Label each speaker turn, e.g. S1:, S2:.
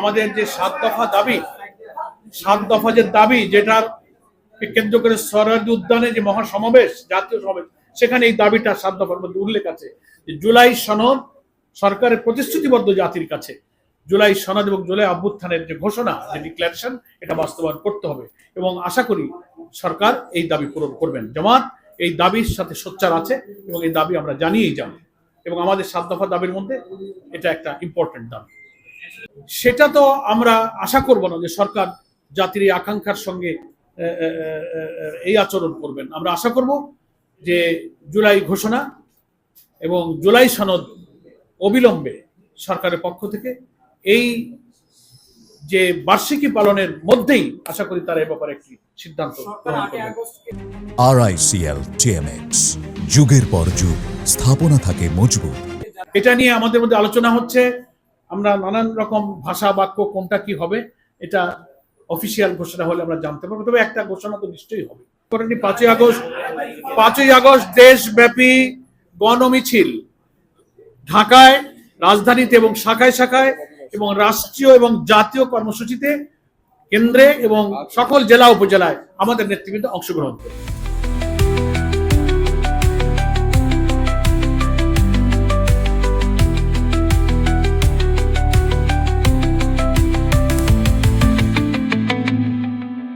S1: আমাদের যে 7 দফা দাবি, 7 দফা যে দাবি, যেটার কেন্দ্র করে সরারদি উদ্যানে যে মহাসমাবেশ, জাতীয় সমাবেশ, সেখানে এই দাবিটা 7 দফার মধ্যে উল্লেখ আছে যে জুলাই সনদ সরকারের প্রতিশ্রুতিবদ্ধ জাতির কাছে জুলাই সনদ এবং জুলাই অভ্যুত্থানের যে ঘোষণা, যে ডিক্লারেশন, এটা বাস্তবায়ন করতে হবে এবং আশা করি সরকার এই দাবি পূরণ করবেন। জামাত এই দাবির সাথে সোচ্চার আছে এবং এই দাবি আমরা জানিয়েই যাব এবং আমাদের 7 দফা দাবির মধ্যে এটা একটা ইম্পর্টেন্ট দাবি। সেটা তো আমরা আশা করব না যে সরকার জাতির এই আকাঙ্ক্ষার সঙ্গে এই আচরণ করবেন। আমরা আশা করব যে জুলাই ঘোষণা এবং জুলাই সনদ অবিলম্বে সরকারের পক্ষ থেকে এই যে বার্ষিকী পালনের মধ্যেই আশা করি তারা এ ব্যাপারে একটি সিদ্ধান্ত গ্রহণ করবেন।
S2: RICL TMX, যুগের পর যুগ স্থাপনা থাকে মজবুত।
S1: এটা নিয়ে আমাদের মধ্যে আলোচনা হচ্ছে। আমরা নানান রকম ভাষা বাক্য কোনটা কি হবে এটা অফিসিয়াল ঘোষণা হলে আমরা জানতে পারবো, তবে একটা ঘোষণা তো নিশ্চয়ই হবে। 5ই আগস্ট দেশব্যাপী গণমিছিল ঢাকায়, রাজধানীতে এবং শাখায় শাখায় এবং রাষ্ট্রীয় এবং জাতীয় কর্মসূচিতে কেন্দ্রে এবং সকল জেলা উপজেলায় আমাদের নেতৃবৃন্দ অংশগ্রহণ করে।